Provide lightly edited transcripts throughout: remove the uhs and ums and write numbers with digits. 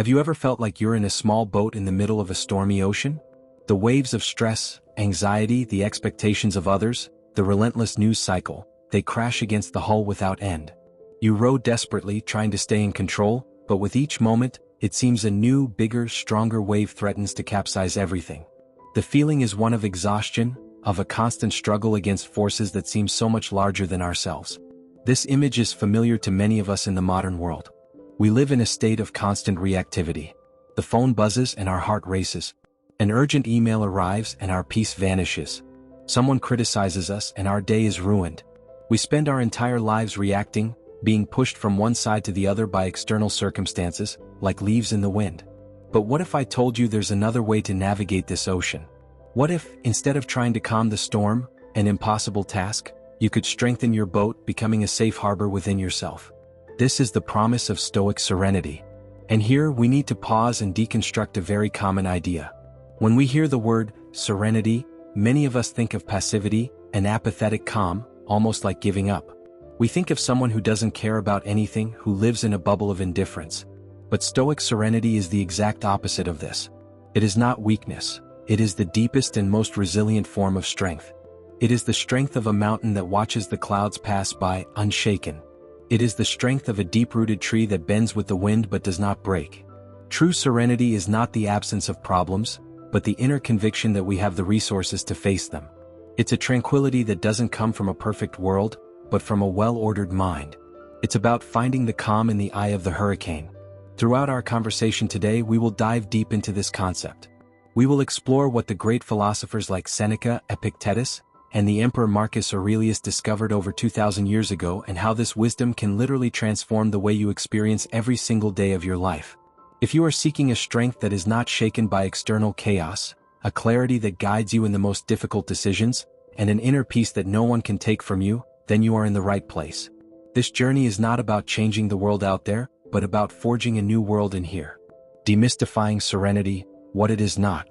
Have you ever felt like you're in a small boat in the middle of a stormy ocean? The waves of stress, anxiety, the expectations of others, the relentless news cycle, they crash against the hull without end. You row desperately, trying to stay in control, but with each moment, it seems a new, bigger, stronger wave threatens to capsize everything. The feeling is one of exhaustion, of a constant struggle against forces that seem so much larger than ourselves. This image is familiar to many of us in the modern world. We live in a state of constant reactivity. The phone buzzes and our heart races. An urgent email arrives and our peace vanishes. Someone criticizes us and our day is ruined. We spend our entire lives reacting, being pushed from one side to the other by external circumstances, like leaves in the wind. But what if I told you there's another way to navigate this ocean? What if, instead of trying to calm the storm, an impossible task, you could strengthen your boat, becoming a safe harbor within yourself? This is the promise of Stoic serenity. And here we need to pause and deconstruct a very common idea. When we hear the word serenity, many of us think of passivity, an apathetic calm, almost like giving up. We think of someone who doesn't care about anything, who lives in a bubble of indifference. But Stoic serenity is the exact opposite of this. It is not weakness. It is the deepest and most resilient form of strength. It is the strength of a mountain that watches the clouds pass by, unshaken. It is the strength of a deep-rooted tree that bends with the wind but does not break. True serenity is not the absence of problems, but the inner conviction that we have the resources to face them. It's a tranquility that doesn't come from a perfect world, but from a well-ordered mind. It's about finding the calm in the eye of the hurricane. Throughout our conversation today, we will dive deep into this concept. We will explore what the great philosophers like Seneca, Epictetus, and the Emperor Marcus Aurelius discovered over 2,000 years ago, and how this wisdom can literally transform the way you experience every single day of your life. If you are seeking a strength that is not shaken by external chaos, a clarity that guides you in the most difficult decisions, and an inner peace that no one can take from you, then you are in the right place. This journey is not about changing the world out there, but about forging a new world in here. Demystifying serenity, what it is not.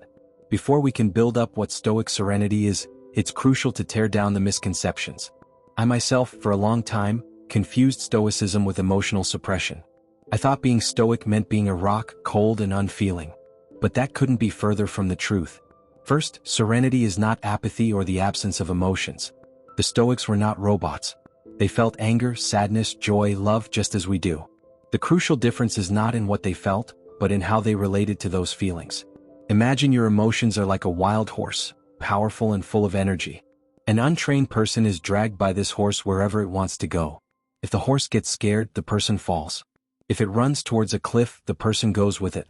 Before we can build up what Stoic serenity is, it's crucial to tear down the misconceptions. I myself, for a long time, confused Stoicism with emotional suppression. I thought being Stoic meant being a rock, cold and unfeeling. But that couldn't be further from the truth. First, serenity is not apathy or the absence of emotions. The Stoics were not robots. They felt anger, sadness, joy, love just as we do. The crucial difference is not in what they felt, but in how they related to those feelings. Imagine your emotions are like a wild horse, powerful and full of energy. An untrained person is dragged by this horse wherever it wants to go. If the horse gets scared, the person falls. If it runs towards a cliff, the person goes with it.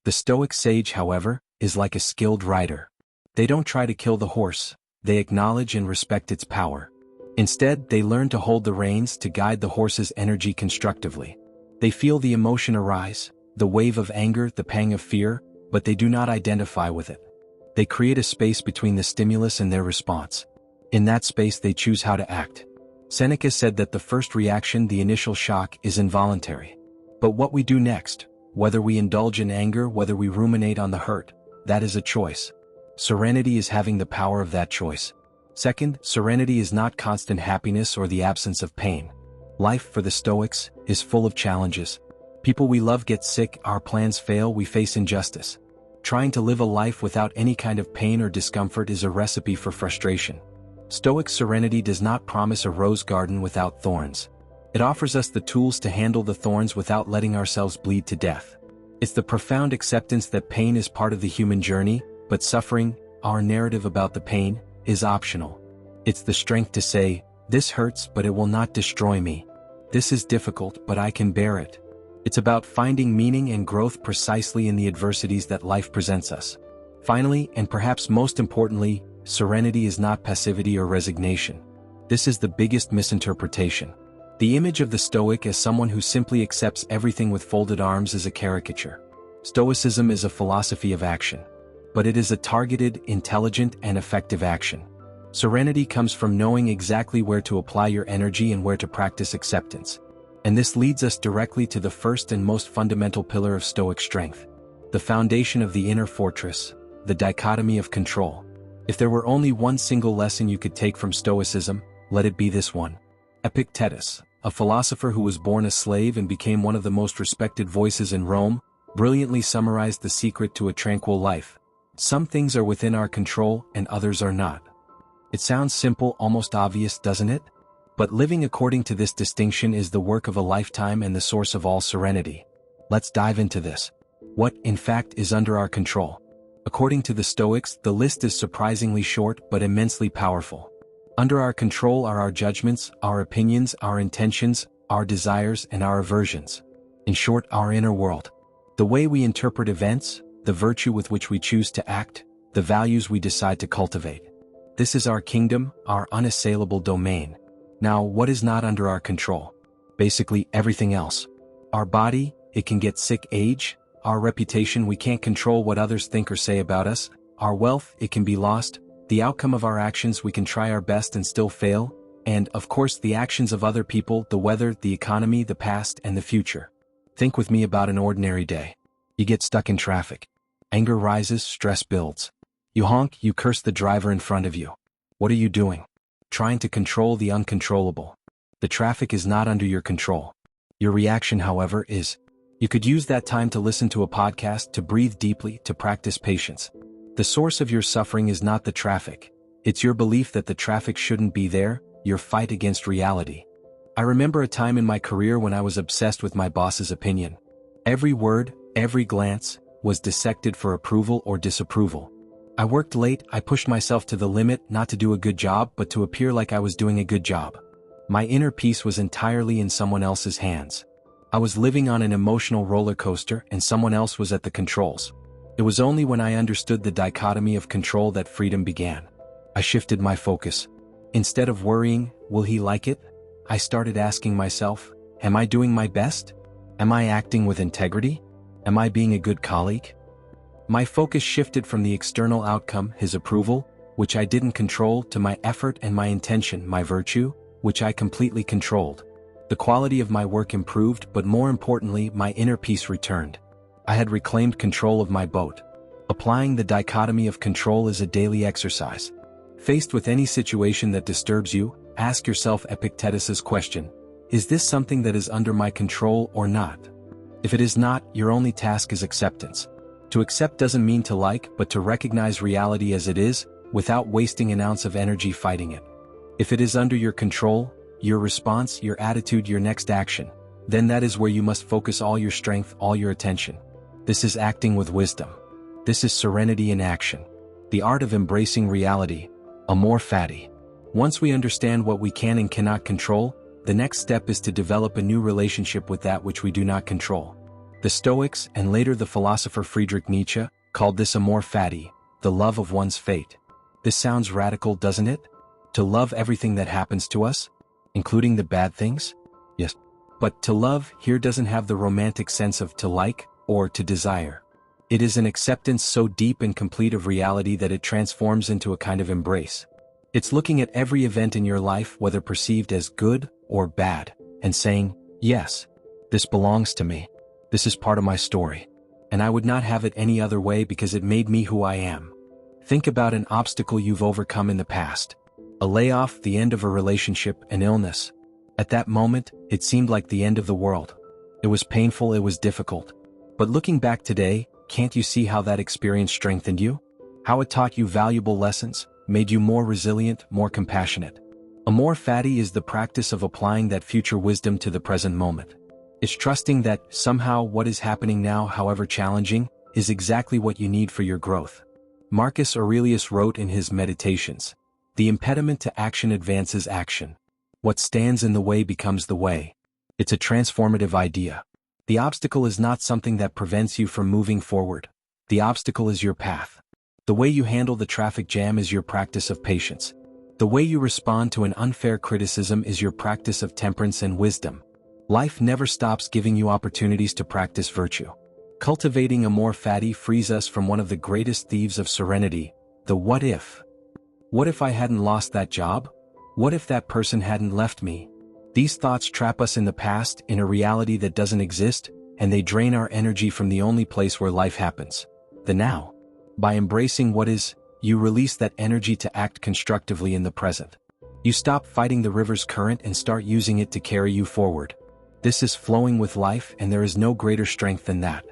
The Stoic sage, however, is like a skilled rider. They don't try to kill the horse, they acknowledge and respect its power. Instead, they learn to hold the reins to guide the horse's energy constructively. They feel the emotion arise, the wave of anger, the pang of fear, but they do not identify with it. They create a space between the stimulus and their response. In that space, they choose how to act. Seneca said that the first reaction, the initial shock, is involuntary. But what we do next, whether we indulge in anger, whether we ruminate on the hurt, that is a choice. Serenity is having the power of that choice. Second, serenity is not constant happiness or the absence of pain. Life, for the Stoics, is full of challenges. People we love get sick, our plans fail, we face injustice. Trying to live a life without any kind of pain or discomfort is a recipe for frustration. Stoic serenity does not promise a rose garden without thorns. It offers us the tools to handle the thorns without letting ourselves bleed to death. It's the profound acceptance that pain is part of the human journey, but suffering, our narrative about the pain, is optional. It's the strength to say, this hurts but it will not destroy me. This is difficult but I can bear it. It's about finding meaning and growth precisely in the adversities that life presents us. Finally, and perhaps most importantly, serenity is not passivity or resignation. This is the biggest misinterpretation. The image of the Stoic as someone who simply accepts everything with folded arms is a caricature. Stoicism is a philosophy of action. But it is a targeted, intelligent, and effective action. Serenity comes from knowing exactly where to apply your energy and where to practice acceptance. And this leads us directly to the first and most fundamental pillar of Stoic strength. The foundation of the inner fortress, the dichotomy of control. If there were only one single lesson you could take from Stoicism, let it be this one. Epictetus, a philosopher who was born a slave and became one of the most respected voices in Rome, brilliantly summarized the secret to a tranquil life. Some things are within our control and others are not. It sounds simple, almost obvious, doesn't it? But living according to this distinction is the work of a lifetime and the source of all serenity. Let's dive into this. What, in fact, is under our control? According to the Stoics, the list is surprisingly short but immensely powerful. Under our control are our judgments, our opinions, our intentions, our desires, and our aversions. In short, our inner world. The way we interpret events, the virtue with which we choose to act, the values we decide to cultivate. This is our kingdom, our unassailable domain. Now, what is not under our control? Basically, everything else. Our body, it can get sick. Age, our reputation, we can't control what others think or say about us. Our wealth, it can be lost. The outcome of our actions, we can try our best and still fail. And, of course, the actions of other people, the weather, the economy, the past, and the future. Think with me about an ordinary day. You get stuck in traffic. Anger rises, stress builds. You honk, you curse the driver in front of you. What are you doing? Trying to control the uncontrollable. The traffic is not under your control. Your reaction, however, is. You could use that time to listen to a podcast, to breathe deeply, to practice patience. The source of your suffering is not the traffic. It's your belief that the traffic shouldn't be there, your fight against reality. I remember a time in my career when I was obsessed with my boss's opinion. Every word, every glance, was dissected for approval or disapproval. I worked late, I pushed myself to the limit, not to do a good job but to appear like I was doing a good job. My inner peace was entirely in someone else's hands. I was living on an emotional roller coaster and someone else was at the controls. It was only when I understood the dichotomy of control that freedom began. I shifted my focus. Instead of worrying, will he like it? I started asking myself, am I doing my best? Am I acting with integrity? Am I being a good colleague? My focus shifted from the external outcome, his approval, which I didn't control, to my effort and my intention, my virtue, which I completely controlled. The quality of my work improved, but more importantly, my inner peace returned. I had reclaimed control of my boat. Applying the dichotomy of control is a daily exercise. Faced with any situation that disturbs you, ask yourself Epictetus's question: is this something that is under my control or not? If it is not, your only task is acceptance. To accept doesn't mean to like, but to recognize reality as it is, without wasting an ounce of energy fighting it. If it is under your control, your response, your attitude, your next action, then that is where you must focus all your strength, all your attention. This is acting with wisdom. This is serenity in action. The art of embracing reality, amor fati. Once we understand what we can and cannot control, the next step is to develop a new relationship with that which we do not control. The Stoics, and later the philosopher Friedrich Nietzsche, called this amor fati, the love of one's fate. This sounds radical, doesn't it? To love everything that happens to us, including the bad things? Yes. But to love here doesn't have the romantic sense of to like or to desire. It is an acceptance so deep and complete of reality that it transforms into a kind of embrace. It's looking at every event in your life, whether perceived as good or bad, and saying, yes, this belongs to me. This is part of my story. And I would not have it any other way because it made me who I am. Think about an obstacle you've overcome in the past. A layoff, the end of a relationship, an illness. At that moment, it seemed like the end of the world. It was painful, it was difficult. But looking back today, can't you see how that experience strengthened you? How it taught you valuable lessons, made you more resilient, more compassionate. Amor fati is the practice of applying that future wisdom to the present moment. It's trusting that, somehow, what is happening now, however challenging, is exactly what you need for your growth. Marcus Aurelius wrote in his Meditations, "The impediment to action advances action. What stands in the way becomes the way." It's a transformative idea. The obstacle is not something that prevents you from moving forward. The obstacle is your path. The way you handle the traffic jam is your practice of patience. The way you respond to an unfair criticism is your practice of temperance and wisdom. Life never stops giving you opportunities to practice virtue. Cultivating amor fati frees us from one of the greatest thieves of serenity, the what if. What if I hadn't lost that job? What if that person hadn't left me? These thoughts trap us in the past, in a reality that doesn't exist, and they drain our energy from the only place where life happens, the now. By embracing what is, you release that energy to act constructively in the present. You stop fighting the river's current and start using it to carry you forward. This is flowing with life, and there is no greater strength than that.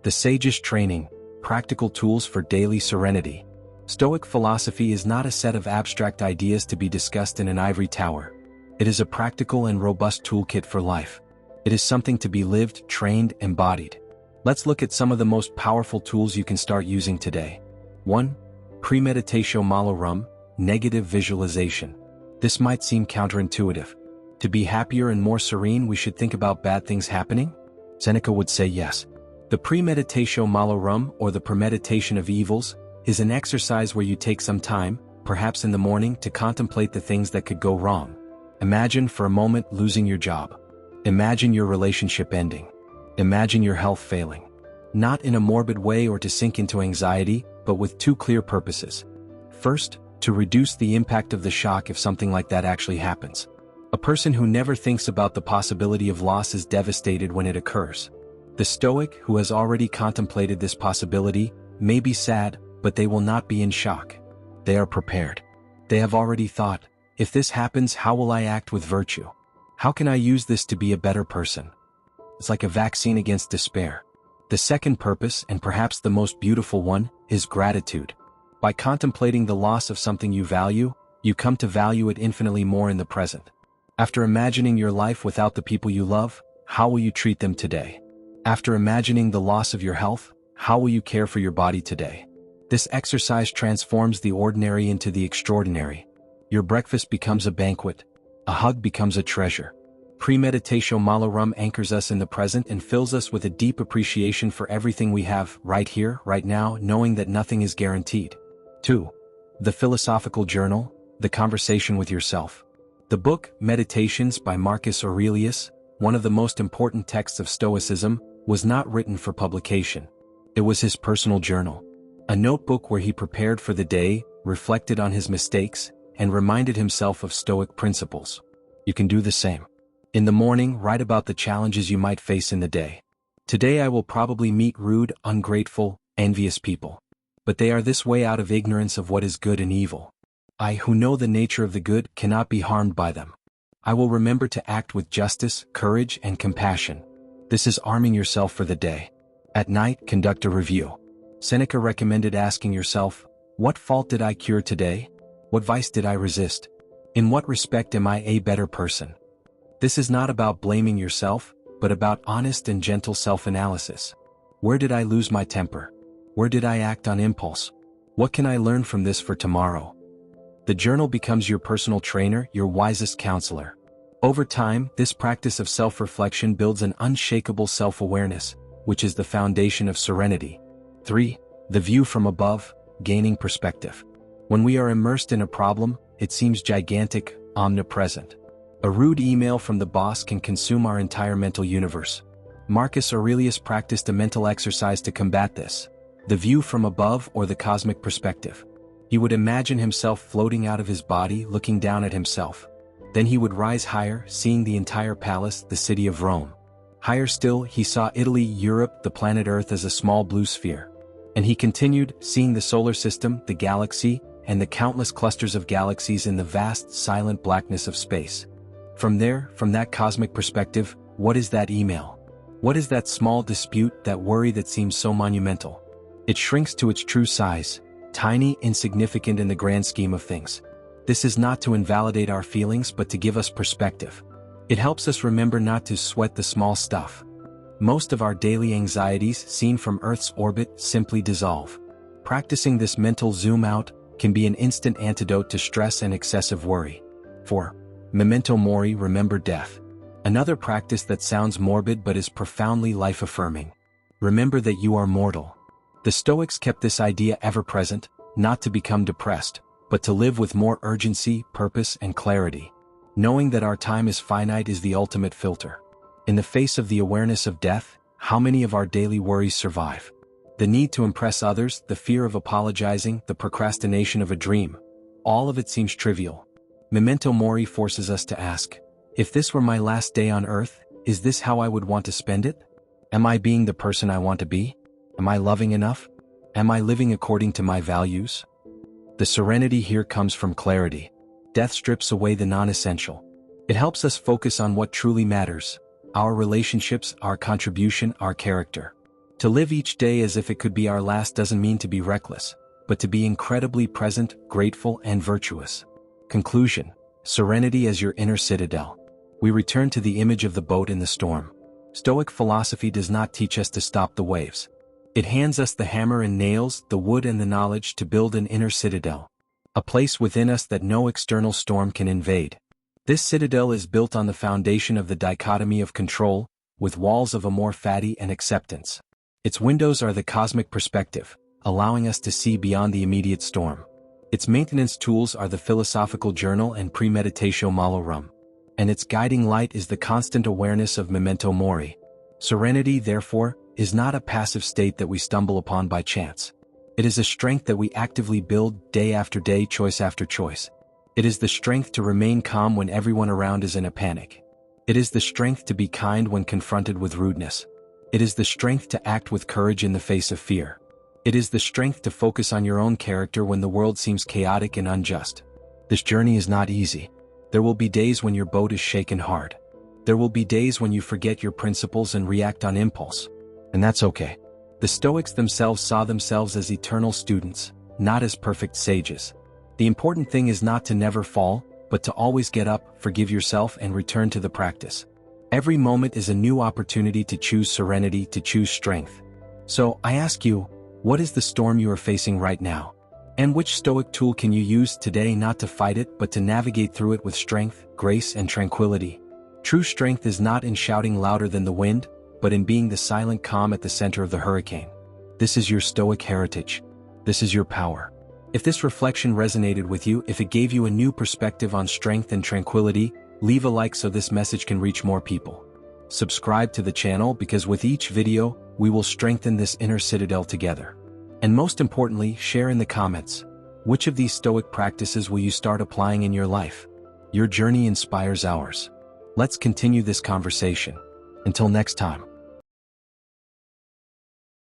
The Sage's Training, Practical Tools for Daily Serenity. Stoic philosophy is not a set of abstract ideas to be discussed in an ivory tower. It is a practical and robust toolkit for life. It is something to be lived, trained, embodied. Let's look at some of the most powerful tools you can start using today. 1. Premeditatio malorum, negative visualization. This might seem counterintuitive. To be happier and more serene, we should think about bad things happening? Seneca would say yes. The premeditatio malorum, or the premeditation of evils, is an exercise where you take some time, perhaps in the morning, to contemplate the things that could go wrong. Imagine for a moment losing your job. Imagine your relationship ending. Imagine your health failing. Not in a morbid way or to sink into anxiety, but with two clear purposes. First, to reduce the impact of the shock if something like that actually happens. A person who never thinks about the possibility of loss is devastated when it occurs. The Stoic, who has already contemplated this possibility, may be sad, but they will not be in shock. They are prepared. They have already thought, if this happens, how will I act with virtue? How can I use this to be a better person? It's like a vaccine against despair. The second purpose, and perhaps the most beautiful one, is gratitude. By contemplating the loss of something you value, you come to value it infinitely more in the present. After imagining your life without the people you love, how will you treat them today? After imagining the loss of your health, how will you care for your body today? This exercise transforms the ordinary into the extraordinary. Your breakfast becomes a banquet. A hug becomes a treasure. Premeditatio malorum anchors us in the present and fills us with a deep appreciation for everything we have, right here, right now, knowing that nothing is guaranteed. 2. The Philosophical Journal, the Conversation with Yourself. The book, Meditations by Marcus Aurelius, one of the most important texts of Stoicism, was not written for publication. It was his personal journal. A notebook where he prepared for the day, reflected on his mistakes, and reminded himself of Stoic principles. You can do the same. In the morning, write about the challenges you might face in the day. Today I will probably meet rude, ungrateful, envious people. But they are this way out of ignorance of what is good and evil. I, who know the nature of the good, cannot be harmed by them. I will remember to act with justice, courage, and compassion. This is arming yourself for the day. At night, conduct a review. Seneca recommended asking yourself, what fault did I cure today? What vice did I resist? In what respect am I a better person? This is not about blaming yourself, but about honest and gentle self-analysis. Where did I lose my temper? Where did I act on impulse? What can I learn from this for tomorrow? The journal becomes your personal trainer, your wisest counselor. Over time, this practice of self-reflection builds an unshakable self-awareness, which is the foundation of serenity. 3. The view from above, gaining perspective. When we are immersed in a problem, it seems gigantic, omnipresent. A rude email from the boss can consume our entire mental universe. Marcus Aurelius practiced a mental exercise to combat this. The view from above, or the cosmic perspective. He would imagine himself floating out of his body, looking down at himself. Then he would rise higher, seeing the entire palace, the city of Rome. Higher still, he saw Italy, Europe, the planet Earth as a small blue sphere. And he continued, seeing the solar system, the galaxy, and the countless clusters of galaxies in the vast, silent blackness of space. From there, from that cosmic perspective, what is that email? What is that small dispute, that worry that seems so monumental? It shrinks to its true size, tiny, insignificant in the grand scheme of things. This is not to invalidate our feelings but to give us perspective. It helps us remember not to sweat the small stuff. Most of our daily anxieties, seen from Earth's orbit, simply dissolve. Practicing this mental zoom out can be an instant antidote to stress and excessive worry. 4. Memento mori, remember death. Another practice that sounds morbid but is profoundly life-affirming. Remember that you are mortal. The Stoics kept this idea ever present, not to become depressed, but to live with more urgency, purpose, and clarity. Knowing that our time is finite is the ultimate filter. In the face of the awareness of death, how many of our daily worries survive? The need to impress others, the fear of apologizing, the procrastination of a dream. All of it seems trivial. Memento mori forces us to ask, if this were my last day on earth, is this how I would want to spend it? Am I being the person I want to be? Am I loving enough? Am I living according to my values? The serenity here comes from clarity. Death strips away the non-essential. It helps us focus on what truly matters, our relationships, our contribution, our character. To live each day as if it could be our last doesn't mean to be reckless, but to be incredibly present, grateful, and virtuous. Conclusion: serenity as your inner citadel. We return to the image of the boat in the storm. Stoic philosophy does not teach us to stop the waves. It hands us the hammer and nails, the wood and the knowledge to build an inner citadel. A place within us that no external storm can invade. This citadel is built on the foundation of the dichotomy of control, with walls of amor fati and acceptance. Its windows are the cosmic perspective, allowing us to see beyond the immediate storm. Its maintenance tools are the philosophical journal and premeditatio malorum. And its guiding light is the constant awareness of memento mori. Serenity, therefore, is not a passive state that we stumble upon by chance. It is a strength that we actively build day after day, choice after choice. It is the strength to remain calm when everyone around is in a panic. It is the strength to be kind when confronted with rudeness. It is the strength to act with courage in the face of fear. It is the strength to focus on your own character when the world seems chaotic and unjust. This journey is not easy. There will be days when your boat is shaken hard. There will be days when you forget your principles and react on impulse. And that's okay. The Stoics themselves saw themselves as eternal students, not as perfect sages. The important thing is not to never fall, but to always get up, forgive yourself, and return to the practice. Every moment is a new opportunity to choose serenity, to choose strength. So, I ask you, what is the storm you are facing right now? And which Stoic tool can you use today not to fight it but to navigate through it with strength, grace, and tranquility? True strength is not in shouting louder than the wind, but in being the silent calm at the center of the hurricane. This is your Stoic heritage. This is your power. If this reflection resonated with you, if it gave you a new perspective on strength and tranquility, leave a like so this message can reach more people. Subscribe to the channel because with each video, we will strengthen this inner citadel together. And most importantly, share in the comments. Which of these Stoic practices will you start applying in your life? Your journey inspires ours. Let's continue this conversation. Until next time.